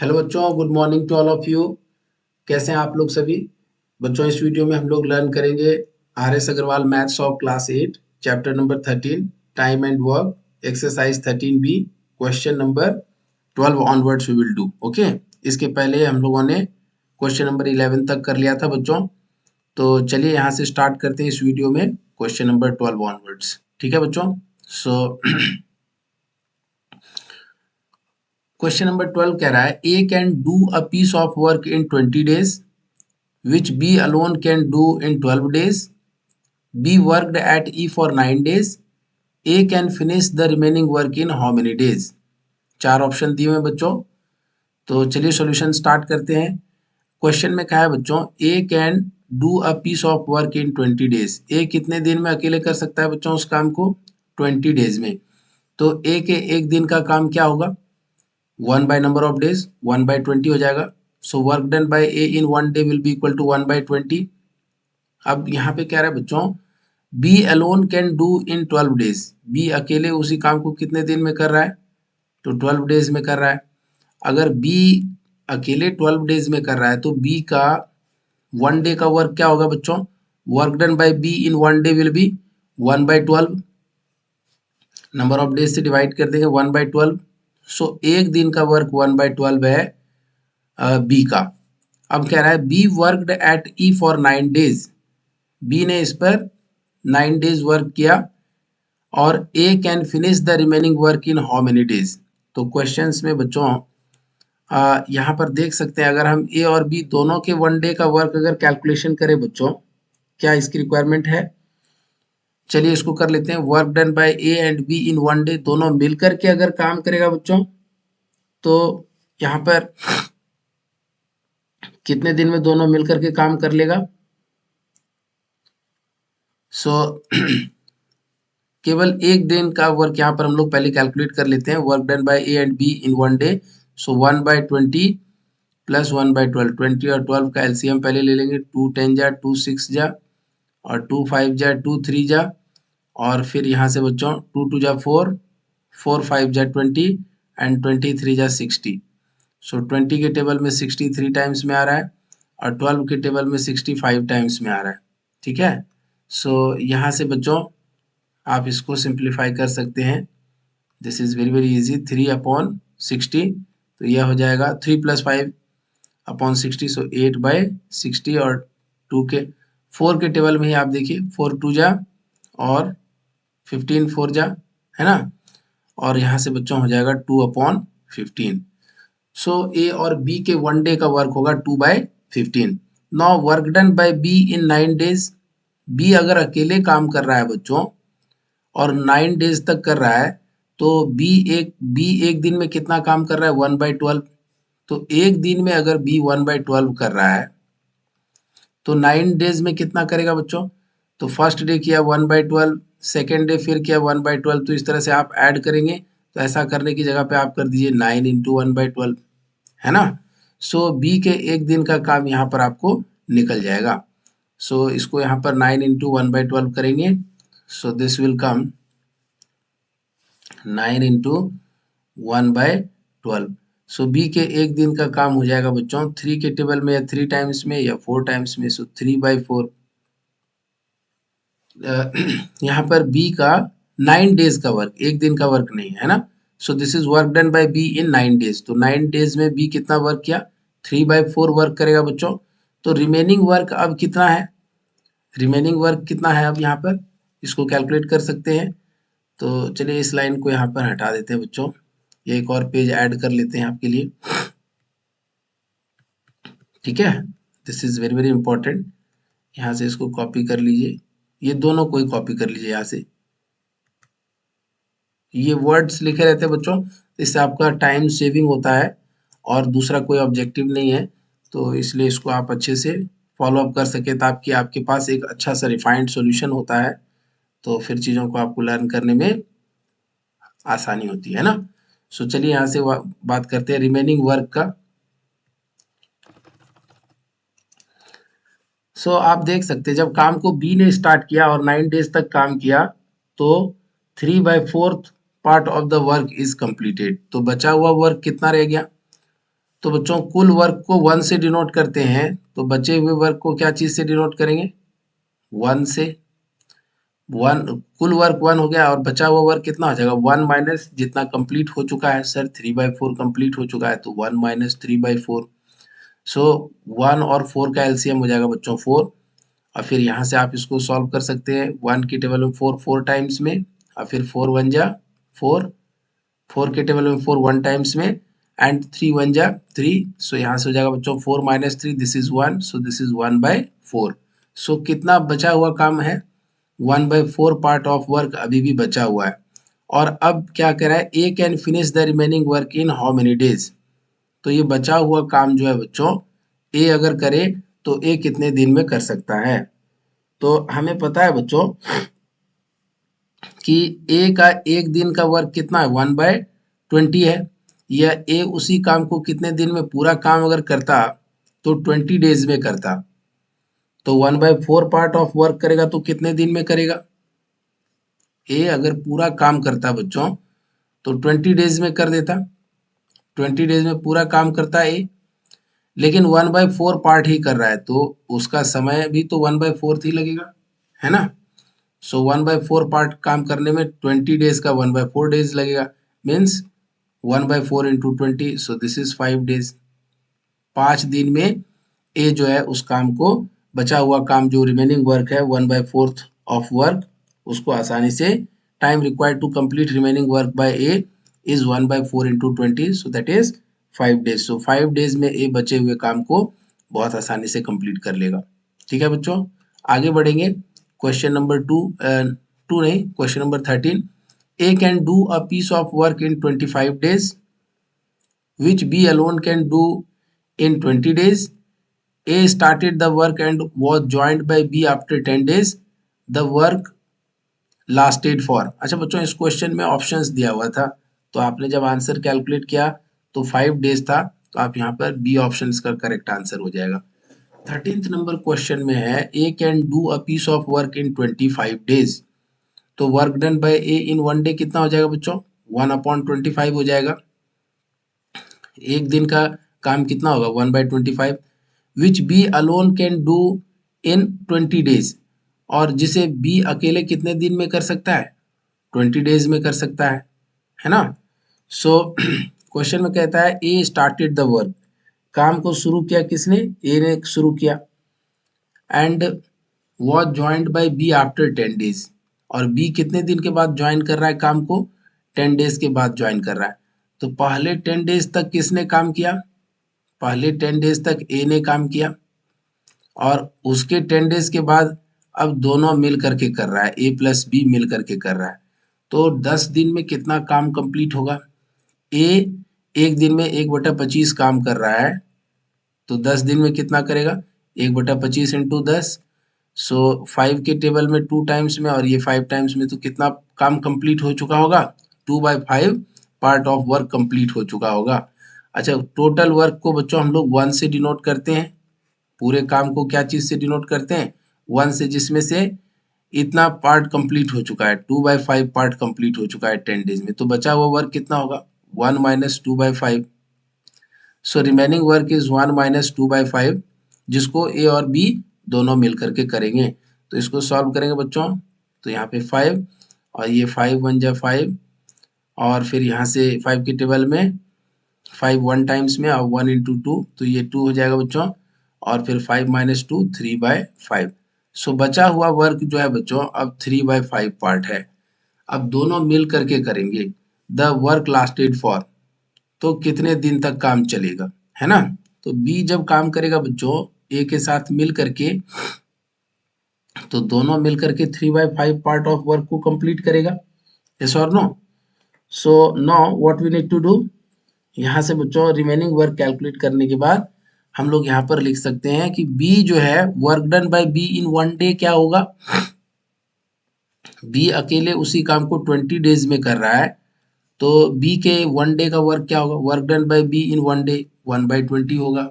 Hello बच्चों, good morning to all of you. कैसे हैं आप लोग सभी बच्चों? इस वीडियो में हम लोग लर्न करेंगे आर.एस. Agrawal maths of class 8 chapter number 13 time and work exercise 13B question number 12 onwards we will do. Okay, इसके पहले हम लोगों ने क्वेश्चन नंबर 11 तक कर लिया था बच्चों। तो चलिए यहाँ से स्टार्ट करते हैं इस वीडियो में क्वेश्चन नंबर 12 ऑनवर्ड्स। ठीक है बच्चों? सो क्वेश्चन नंबर 12 कह रहा है A can do a piece of work in 20 days which B alone can do in 12 days. B worked at E for 9 days. A can finish the remaining work in how many days? चार option दिए हुए हैं बच्चों। तो चलिए solution start करते हैं। Question में कहा है बच्चों A can do a piece of work in 20 days। A कितने दिन में अकेले कर सकता है बच्चों उस काम को? 20 days में। तो ए के एक दिन का काम क्या होगा? 1 by number of days, 1 by 20 हो जाएगा। So work done by A in 1 day will be equal to 1 by 20। अब यहाँ पे कह रहा है बच्चों B alone can do in 12 days। B अकेले उसी काम को कितने दिन में कर रहा है? तो 12 days में कर रहा है। अगर बी अकेले 12 days में कर रहा है तो बी का 1 day का वर्क क्या होगा बच्चों? Work done by B in 1 day will B 1 by 12। Number of days से डिवाइड कर देंगे 1 by 12। सो एक दिन का वर्क 1 by 12 है बी का। अब कह रहा है B worked at it for 9 days। B ने इस पर 9 days वर्क किया और A can finish the remaining work in how many days. तो क्वेश्चंस में बच्चों यहाँ पर देख सकते हैं अगर हम ए और बी दोनों के 1 day का वर्क अगर कैलकुलेशन करें बच्चों, क्या इसकी रिक्वायरमेंट है? चलिए इसको कर लेते हैं। Work done by A and be in 1 day, दोनों मिलकर के अगर काम करेगा बच्चों तो यहाँ पर कितने दिन में दोनों मिलकर के काम कर लेगा? सो केवल एक दिन का वर्क यहाँ पर हम लोग पहले कैलकुलेट कर लेते हैं। Work done by A and be in 1 day, so 1 by 20 plus 1 by 12। 20 और 12 का एलसीएम पहले ले लेंगे। 2 10 जा, 2 6 जा, और 2 5 जा, 2 3 जा, और फिर यहाँ से बच्चों 2 2 जा 4, 4 5 जा 20 एंड 23 जा 60। सो 20 के टेबल में 63 टाइम्स में आ रहा है और 12 के टेबल में 65 टाइम्स में आ रहा है। ठीक है? सो यहाँ से बच्चों आप इसको सिंप्लीफाई कर सकते हैं। This is very very easy. 3 upon 60, तो यह हो जाएगा 3 प्लस 5 अपॉन 60, सो 8 by 60। और 2 के 4 के टेबल में ही आप देखिए 4 2 जा और 15 4 जा, है ना? और यहाँ से बच्चों हो जाएगा 2 अपॉन 15। सो ए और बी के 1 day का वर्क होगा 2 by 15। Now work done by B in 9 days। B अगर अकेले काम कर रहा है बच्चों और 9 days तक कर रहा है तो बी एक दिन में कितना काम कर रहा है? 1 by 12। तो एक दिन में अगर बी 1 by 12 कर रहा है तो 9 days में कितना करेगा बच्चों? तो फर्स्ट डे किया 1 by 12, सेकेंड डे फिर किया 1 by 12। तो इस तरह से आप ऐड करेंगे। तो ऐसा करने की जगह पे आप कर दीजिए 9 into 1 by 12, है ना? सो बी के एक दिन का काम यहाँ पर आपको निकल जाएगा। सो इसको यहाँ पर 9 into 1 by 12 करेंगे। So this will come 9 into 1 by 12। So B के एक दिन का काम हो जाएगा बच्चों 3 के टेबल में या 3 टाइम्स में या 4 टाइम्स में। सो 3 by 4। यहाँ पर बी का 9 days का वर्क, एक दिन का वर्क नहीं है ना? So this is work done by B in 9 days। तो 9 days में बी कितना वर्क किया? 3 by 4 वर्क करेगा बच्चों। तो रिमेनिंग वर्क अब कितना है? रिमेनिंग वर्क कितना है अब यहाँ पर? इसको कैलकुलेट कर सकते हैं। तो चलिए इस लाइन को यहाँ पर हटा देते हैं बच्चों। ये एक और पेज ऐड कर लेते हैं आपके लिए। ठीक है? This is very very important. यहाँ से इसको कॉपी कर लीजिए। ये दोनों को ही कॉपी कर लीजिए यहाँ से। ये वर्ड्स लिखे रहते हैं बच्चों, इससे आपका टाइम सेविंग होता है और दूसरा कोई ऑब्जेक्टिव नहीं है। तो इसलिए इसको आप अच्छे से फॉलो अप कर सके ताकि आपके पास एक अच्छा सा रिफाइंड सॉल्यूशन होता है। तो फिर चीज़ों को आपको लर्न करने में आसानी होती है ना? सो चलिए यहाँ से बात करते हैं रिमेनिंग वर्क का। सो आप देख सकते हैं जब काम को बी ने स्टार्ट किया और 9 days तक काम किया तो 3 by 4 part of the work is completed. तो बचा हुआ वर्क कितना रह गया? तो बच्चों कुल वर्क को 1 से डिनोट करते हैं, तो बचे हुए वर्क को क्या चीज से डिनोट करेंगे? 1 से। 1 कुल वर्क 1 हो गया और बचा हुआ वर्क कितना हो जाएगा? 1 माइनस जितना कंप्लीट हो चुका है सर 3/4 कंप्लीट हो चुका है, तो 1 माइनस 3/4। सो 1 और 4 का एलसीएम हो जाएगा बच्चों 4। और फिर यहाँ से आप इसको सॉल्व कर सकते हैं। 1 की टेबल में 4 4 टाइम्स में, और फिर 4 1 जा 4, 4 के टेबल में 4 1 टाइम्स में, एंड 3 1 जा 3। सो यहाँ से हो जाएगा बच्चों 4 minus 3, this is 1, so this is 1/4। सो कितना बचा हुआ काम है? 1/4 पार्ट ऑफ वर्क अभी भी बचा हुआ है। और अब क्या कह रहा है? A can finish the remaining work in how many days? तो ये बचा हुआ काम जो है बच्चों, ए अगर करे तो ए कितने दिन में कर सकता है? तो हमें पता है बच्चों कि ए का एक दिन का वर्क कितना है? 1/20 है। या ए उसी काम को कितने दिन में, पूरा काम अगर करता तो 20 डेज में करता, तो 1/4 पार्ट ऑफ वर्क करेगा तो कितने दिन में करेगा? ए अगर पूरा काम करता बच्चों तो 20 डेज में कर देता, 20 डेज में पूरा काम करता है ए। लेकिन 1/4 पार्ट ही कर रहा है, तो उसका समय भी तो 1/4 ही लगेगा, है ना? सो 1/4 पार्ट काम करने में 20 डेज का 1/4 डेज लगेगा, means 1/4 into 20, so this is 5 days. 5 दिन में ए जो है उस काम को, बचा हुआ काम जो रिमेनिंग वर्क है 1/4 ऑफ वर्क, उसको आसानी से, time required to complete remaining work by A is 1/4 into 20, so that is 5 days. So 5 days में ए बचे हुए काम को बहुत आसानी से कंप्लीट कर लेगा। ठीक है बच्चों, आगे बढ़ेंगे। क्वेश्चन नंबर 2 नहीं, question number 13। A can do a piece of work in 25 days which B alone can do in 20 days. A started the work and was joined by B after 10 days. The work lasted for। अच्छा बच्चों, इस question में options दिया हुआ था, तो आपने जब आंसर कैलकुलेट किया तो 5 डेज था, तो आप यहाँ पर बी ऑप्शन का करेक्ट आंसर हो जाएगा। 13th नंबर क्वेश्चन में है A can do a piece of work in 25 days. तो work done by A in 1 day कितना हो जाएगा बच्चों? 1/25 हो जाएगा। एक दिन का काम कितना होगा? 1/25, which B alone can do in 20 days. और जिसे बी अकेले कितने दिन में कर सकता है? 20 डेज में कर सकता है ना? सो क्वेश्चन में कहता है ए स्टार्टेड द वर्क, काम को शुरू किया किसने? ए ने शुरू किया, and was joined by B after 10 days. और बी कितने दिन के बाद ज्वाइन कर रहा है काम को? 10 डेज के बाद ज्वाइन कर रहा है। तो पहले 10 डेज तक किसने काम किया? पहले 10 डेज तक ए ने काम किया, और उसके 10 डेज के बाद अब दोनों मिल करके कर रहा है, ए प्लस बी मिल करके कर रहा है। तो 10 दिन में कितना काम कंप्लीट होगा? ए एक दिन में 1/25 काम कर रहा है, तो 10 दिन में कितना करेगा? 1/25 इंटू 10। सो 5 के टेबल में 2 टाइम्स में और ये 5 टाइम्स में, तो कितना काम कंप्लीट हो चुका होगा? 2/5 पार्ट ऑफ वर्क कंप्लीट हो चुका होगा। अच्छा, टोटल वर्क को बच्चों हम लोग 1 से डिनोट करते हैं। पूरे काम को क्या चीज से डिनोट करते हैं? 1 से, जिसमें से इतना पार्ट कंप्लीट हो चुका है, 2/5 पार्ट कंप्लीट हो चुका है 10 डेज में, तो बचा हुआ वर्क कितना होगा? 1 minus 2/5। So remaining work is 1 minus 2/5, जिसको ए और बी दोनों मिल करके करेंगे। तो इसको सॉल्व करेंगे बच्चों, तो यहाँ पे 5 और ये 5 1 जा 5, और फिर यहाँ से 5 के टेबल में 5 1 टाइम्स में और 1 इंटू 2, तो ये 2 हो जाएगा बच्चों, और फिर 5 माइनस 2 3/5। सो बचा हुआ वर्क जो है बच्चों अब 3/5 पार्ट है। अब दोनों मिल करके करेंगे। द वर्क लास्टेड फॉर, तो कितने दिन तक काम चलेगा, है ना? तो बी जब काम करेगा बच्चों ए के साथ मिल करके, तो दोनों मिल करके 3/5 पार्ट ऑफ वर्क को कंप्लीट करेगा। यस और no? So now what we need to do, यहाँ से बच्चों रिमेनिंग वर्क कैलकुलेट करने के बाद हम लोग यहाँ पर लिख सकते हैं कि बी जो है work done by B in 1 day क्या होगा? बी अकेले उसी काम को 20 डेज में कर रहा है, तो बी के 1 डे का वर्क क्या होगा? Work done by B in 1 day 1/20 होगा।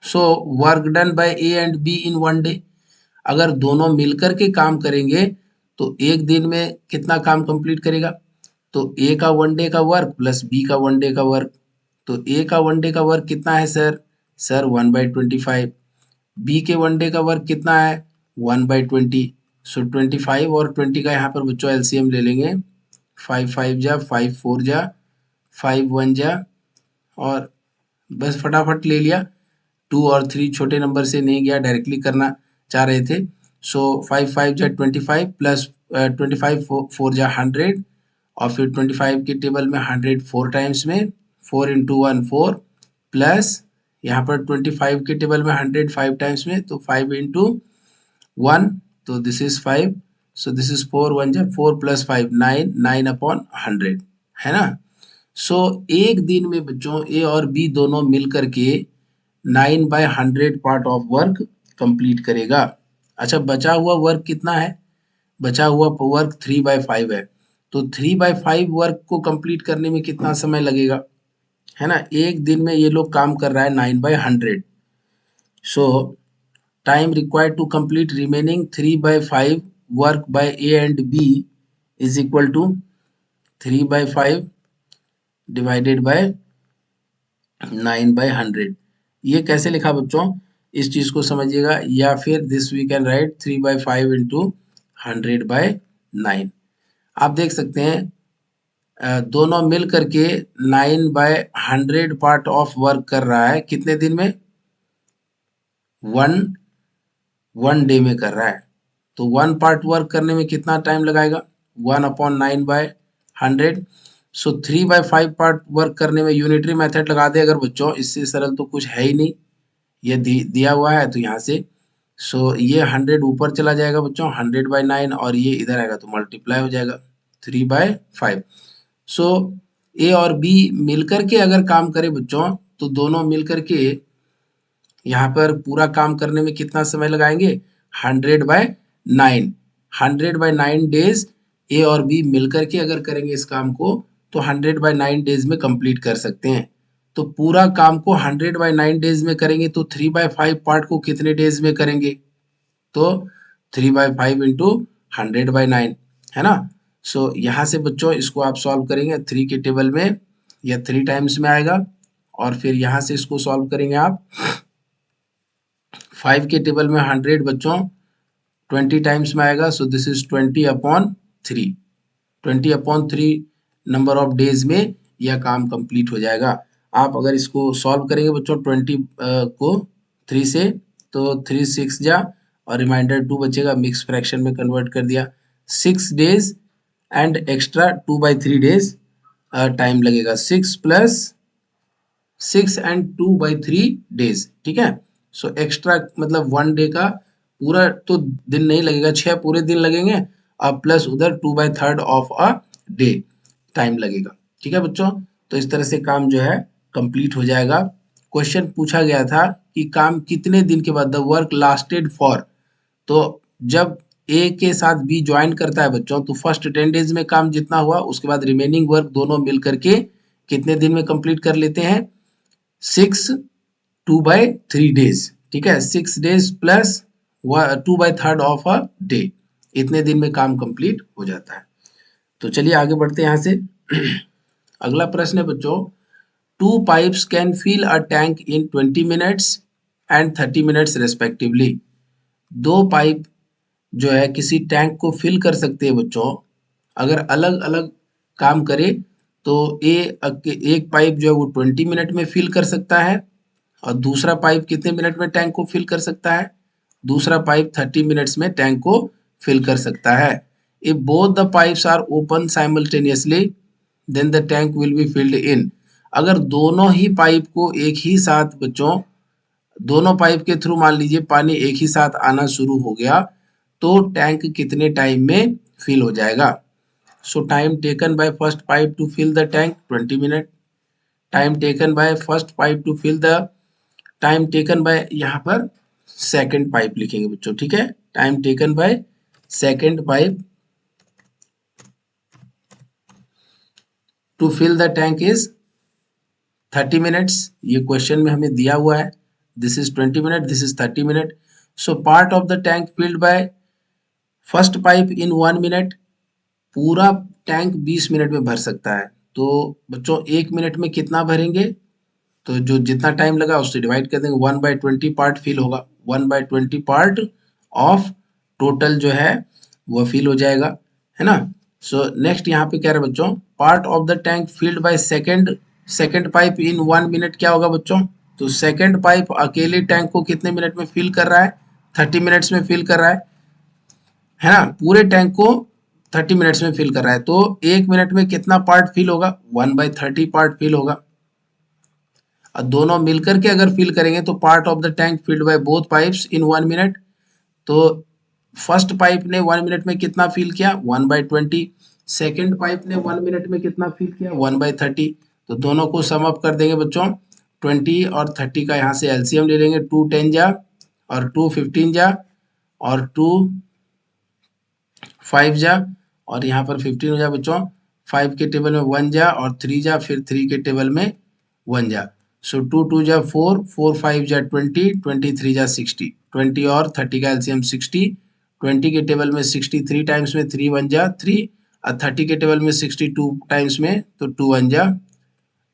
सो work done by A and be in 1 day, अगर दोनों मिलकर के काम करेंगे तो एक दिन में कितना काम कंप्लीट करेगा? तो ए का 1 डे का वर्क प्लस बी का 1 डे का वर्क, तो ए का वन डे का वर्क कितना है सर? सर 1/25। बी के वन डे का वर्क कितना है? 1/20। सो 25 और 20 का यहाँ पर बच्चों एलसीएम ले लेंगे। 5 5 जा, 5 4 जा, 5 1 जा, और बस फटाफट ले लिया। 2 और 3 छोटे नंबर से नहीं गया, डायरेक्टली करना चाह रहे थे। सो 5 5 जा 25 प्लस 25 4 जा 100, और फिर 25 के टेबल में 100 4 टाइम्स में 4 इंटू 1 4, प्लस यहाँ पर 25 के टेबल में 100 5 टाइम्स में, तो 5 इंटू 1, तो this is 5, so this is 4 1 जा 4 प्लस 5 9, 9 अपॉन 100, है ना। सो एक दिन में बच्चों ए और बी दोनों मिल करके 9/100 पार्ट ऑफ वर्क कंप्लीट करेगा। अच्छा, बचा हुआ वर्क कितना है? बचा हुआ वर्क 3/5 है। तो 3/5 वर्क को कंप्लीट करने में कितना समय लगेगा, है ना। एक दिन में ये लोग काम कर रहा है 9/100। So time required to complete remaining 3/5 work by A and B is equal to 3/5 divided by 9/100। ये कैसे लिखा बच्चों, इस चीज को समझिएगा, या फिर this we can write 3/5 into 100/9। आप देख सकते हैं दोनों मिल करके 9/100 पार्ट ऑफ वर्क कर रहा है, कितने दिन में? वन वन डे में कर रहा है। तो 1 पार्ट वर्क करने में कितना टाइम लगाएगा? 1/9/100। सो 3/5 पार्ट वर्क करने में यूनिटरी मेथड लगा दे अगर बच्चों, इससे सरल तो कुछ है ही नहीं। ये दिया हुआ है तो यहाँ से, सो ये 100 ऊपर चला जाएगा बच्चों, 100/9, और ये इधर आएगा तो मल्टीप्लाई हो जाएगा 3/5। सो ए और बी मिलकर के अगर काम करे बच्चों, तो दोनों मिलकर के यहाँ पर पूरा काम करने में कितना समय लगाएंगे? 100/9। 100/9 डेज ए और बी मिलकर के अगर करेंगे इस काम को, तो 100/9 डेज में कंप्लीट कर सकते हैं। तो पूरा काम को 100/9 डेज में करेंगे, तो 3/5 पार्ट को कितने डेज में करेंगे? तो 3/5 इंटू 100/9, है ना। सो यहाँ से बच्चों इसको आप सॉल्व करेंगे 3 के टेबल में, या 3 टाइम्स में आएगा, और फिर यहाँ से इसको सॉल्व करेंगे आप 5 के टेबल में 100 बच्चों 20 टाइम्स में आएगा, so this is 20/3। 20/3 number of days में यह काम कंप्लीट हो जाएगा। आप अगर इसको सॉल्व करेंगे बच्चों 20 को 3 से, तो 3 6 जा, और रिमाइंडर 2 बचेगा, मिक्स फ्रैक्शन में कन्वर्ट कर दिया। 6 days and extra 2/3 days time लगेगा। 6 प्लस 6 एंड 2/3 डेज, ठीक है। सो एक्स्ट्रा मतलब 1 डे का पूरा तो दिन नहीं लगेगा, 6 पूरे दिन लगेंगे, और प्लस उधर 2/3 ऑफ अ डे टाइम लगेगा, ठीक है बच्चों। तो इस तरह से काम जो है कंप्लीट हो जाएगा। क्वेश्चन पूछा गया था कि काम कितने दिन के बाद, द वर्क लास्टेड फॉर, तो जब ए के साथ बी ज्वाइन करता है बच्चों, तो फर्स्ट 10 डेज में काम जितना हुआ, उसके बाद रिमेनिंग वर्क दोनों मिल करके कितने दिन में कंप्लीट कर लेते हैं? 6 2/3 डेज, ठीक है। 6 days plus 2/3 of a day, इतने दिन में काम कंप्लीट हो जाता है। तो चलिए आगे बढ़ते हैं यहाँ से। अगला प्रश्न है बच्चों, 2 pipes can fill a tank in 20 minutes and 30 minutes respectively. 2 pipe जो है किसी टैंक को फिल कर सकते हैं बच्चों, अगर अलग अलग काम करे, तो एक पाइप जो है वो 20 मिनट में फिल कर सकता है, और दूसरा पाइप कितने मिनट में टैंक को फिल कर सकता है? दूसरा पाइप 30 मिनट्स में टैंक को फिल कर सकता है। If both the pipes are open simultaneously, then the tank will be filled in. अगर दोनों ही पाइप को एक ही साथ बच्चों, दोनों पाइप के थ्रू मान लीजिए पानी एक ही साथ आना शुरू हो गया, तो टैंक कितने टाइम में फिल हो जाएगा? So time taken by first pipe to fill the tank 20 minute. Time taken by first pipe to fill the, time taken by यहाँ पर सेकंड पाइप लिखेंगे बच्चों, ठीक है। Time taken by second pipe to fill the tank is 30 minutes. ये question में हमें दिया हुआ है, this is 20 minute, this is 30 minute. So part of the tank filled by first pipe in 1 minute, पूरा टैंक 20 मिनट में भर सकता है। तो बच्चों 1 मिनट में कितना भरेंगे? तो जो जितना टाइम लगा उससे डिवाइड कर देंगे, 1/20 पार्ट फिल होगा, 1/20 पार्ट ऑफ टोटल जो है वो फिल हो जाएगा, है ना। सो नेक्स्ट यहाँ पे क्या रहा बच्चों, part of the tank filled bye second pipe in 1 minute क्या होगा बच्चों, तो सेकंड पाइप अकेले टैंक को कितने मिनट में फिल कर रहा है, 30 मिनट्स में फिल कर रहा है ना, पूरे टैंक को 30 मिनट्स में फिल कर रहा है, तो 1 मिनट में कितना पार्ट फिल होगा, 1/30 पार्ट फिल होगा। और दोनों मिलकर के अगर फिल करेंगे तो part of the tank filled by both pipes in 1 minute, तो फर्स्ट पाइप ने 1 मिनट में कितना फिल किया, 1/20, सेकेंड पाइप ने 1 मिनट में कितना फिल किया, 1/30। तो दोनों को सम अप कर देंगे बच्चों, 20 और 30 का यहाँ से एलसीएम ले लेंगे, 2 10 जा और 2 15 जा और 2 5 जा और यहाँ पर 15 हो जा बच्चों, 5 के टेबल में 1 जा और 3 जा, फिर 3 के टेबल में 1 जा। सो 2 2 जा 4, 4 5 जा 20, 23 जा 60, 20 और 30 का एलसीएम 60, 20 के टेबल में 63 टाइम्स में 3 1 जा 3 और 30 के टेबल में 62 टाइम्स में तो 2 1 जा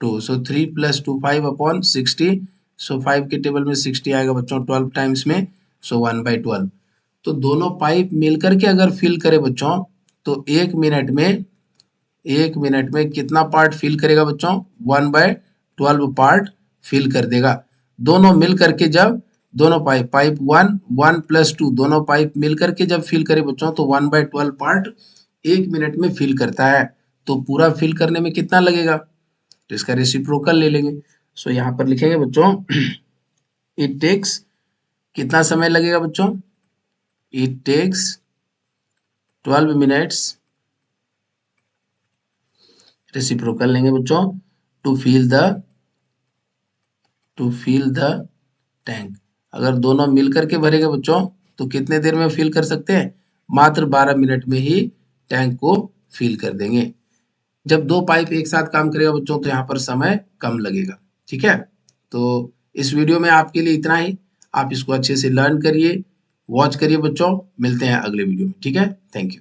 2, सो 3 + 2 5/60, सो 5 के टेबल में 60 आएगा बच्चों 12 टाइम्स में, सो 1/12। तो दोनों पाइप मिलकर के अगर फिल करे बच्चों तो 1 मिनट में कितना पार्ट फिल करेगा बच्चों, 1/12 पार्ट फिल कर देगा। दोनों मिल करके जब दोनों पाइप 1 + 2 दोनों पाइप मिल करके जब फिल करे बच्चों तो 1/12 पार्ट 1 मिनट में फिल करता है। तो पूरा फिल करने में कितना लगेगा, तो इसका रेसिप्रोकल ले लेंगे। सो यहाँ पर लिखेंगे बच्चों इट टेक्स, कितना समय लगेगा बच्चों, it takes 12 minutes, रेसिप्रोकल लेंगे बच्चों, टू फिल द टैंक। अगर दोनों मिल करके भरेंगे बच्चों तो कितने देर में फिल कर सकते हैं, मात्र 12 मिनट में ही टैंक को फिल कर देंगे। जब दो पाइप एक साथ काम करेगा बच्चों तो यहाँ पर समय कम लगेगा, ठीक है। तो इस वीडियो में आपके लिए इतना ही, आप इसको अच्छे से लर्न करिए, वॉच करिए बच्चों, मिलते हैं अगले वीडियो में, ठीक है, थैंक यू।